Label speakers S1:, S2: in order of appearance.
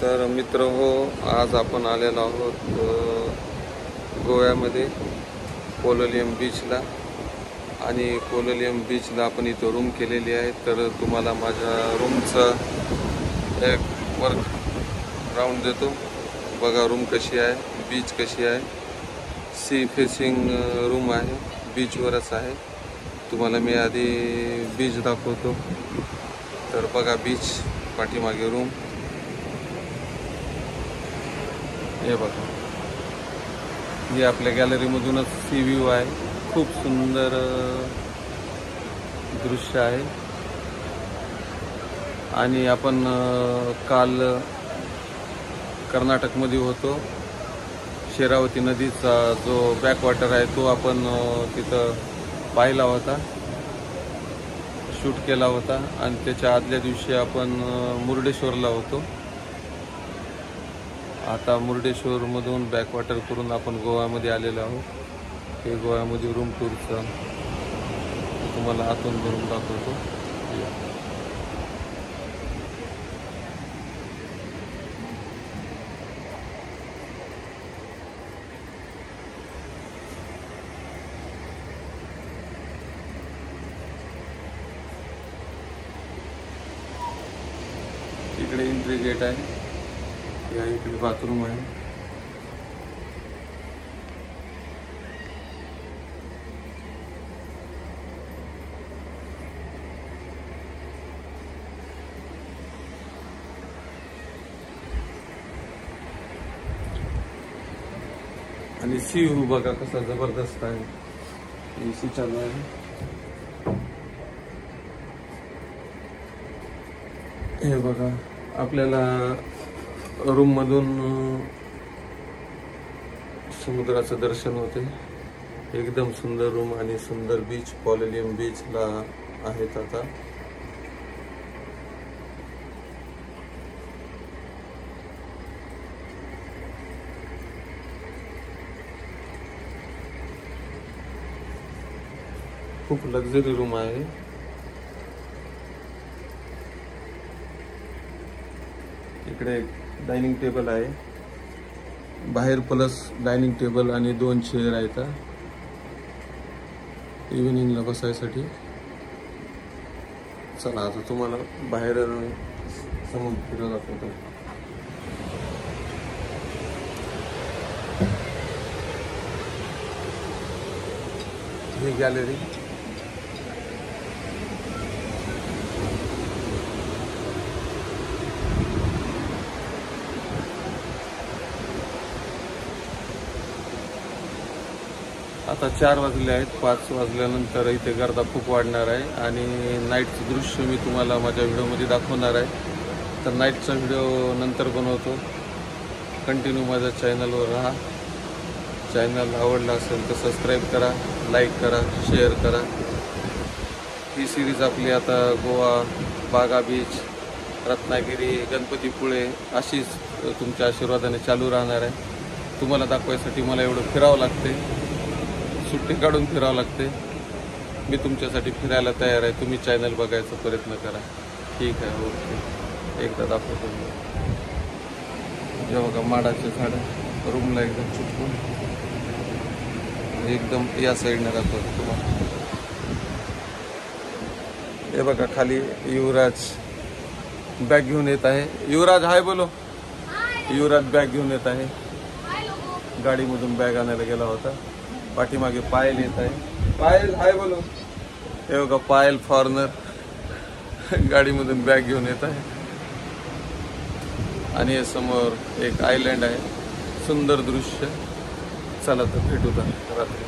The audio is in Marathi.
S1: तर मित्र हो, आज आपण आलेलो आहोत गोव्यामध्ये कोलोलियम बीचला. आणि कोलोलियम बीचला आपण इथं रूम केलेली आहे. तर तुम्हाला माझ्या रूमचा एक वर्क राऊंड देतो. बघा रूम कशी आहे, बीच कशी आहे. सी फेसिंग रूम आहे, बीचवरच आहे. तुम्हाला मी आधी बीच दाखवतो. तर बघा बीच, पाठीमागे रूम. हे बघा, हे आपल्या गॅलरीमधूनच सी व्ह्यू आहे. खूप सुंदर दृश्य आहे. आणि आपण काल कर्नाटकमध्ये होतो. शेरावती नदीचा जो बॅकवॉटर आहे तो आपण तिथं पाहिला होता, शूट केला होता. आणि त्याच्या आदल्या दिवशी आपण मुर्डेश्वरला होतो. आता मुर्डेश्वरमधून बॅकवॉटर करून आपण गोव्यामध्ये आलेलो आहोत. हे गोव्यामध्ये रूम टूरचं तुम्हाला आतून भरून दाखवतो. इकडे एंट्री गेट आहे, या इकडे बाथरूम आहे. आणि सी व्ह्यू बघा कसा जबरदस्त आहे. एसी चालू आहे. हे बघा, आपल्याला रूम मधून समुद्राचं दर्शन होते. एकदम सुंदर रूम आणि सुंदर बीच. कोलोलियम बीचला आहेत आता. खूप लक्झरी रूम आहे. इकडे डायनिंग टेबल आहे. बाहेर प्लस डायनिंग टेबल आणि 2 चेअर आहेत इव्हिनिंगला बसायसाठी. चला आता तुम्हाला बाहेर समुद्र फिरवून दाखवतो. ही गॅलरी. आता 4 वाजले आहेत. 5 वाजल्यानंतर इथे गर्दा खूप वाढणार आहे. आणि नाईटचं दृश्य मी तुम्हाला माझ्या व्हिडिओमध्ये दाखवणार आहे. तर नाईटचा व्हिडिओ नंतर बनवतो. कंटिन्यू माझ्या चॅनलवर राहा. चॅनल आवडला असेल तर सबस्क्राईब करा, लाईक करा, शेअर करा. ही सिरीज आपली आता गोवा, बागा बीच, रत्नागिरी, गणपतीपुळे अशीच तुमच्या आशीर्वादाने चालू राहणार आहे. तुम्हाला दाखवायसाठी मला एवढं फिरावं लागते, सुट्टी काढून फिरावं लागते. मी तुमच्यासाठी फिरायला तयार आहे. तुम्ही चॅनल बघायचा प्रयत्न करा. ठीक आहे, ओके. एकदा दाखवतो मी. हे बघा माडाचे झाडं रूमला एकदम चुकून एकदम या साईडने दाखवतो तुम्हाला. हे बघा खाली युवराज बॅग घेऊन येत आहे. युवराज हाय बोलो. युवराज बॅग घेऊन येत आहे. गाडीमधून बॅग आणायला गेला होता. पाठीमागे पायल येत आहे. पायल हाय बोलो. हे बघा पायल फॉरनर गाडीमधून बॅग घेऊन येत आहे. आणि हे समोर एक आयलँड आहे. सुंदर दृश्य. चला तर भेटू रात्री.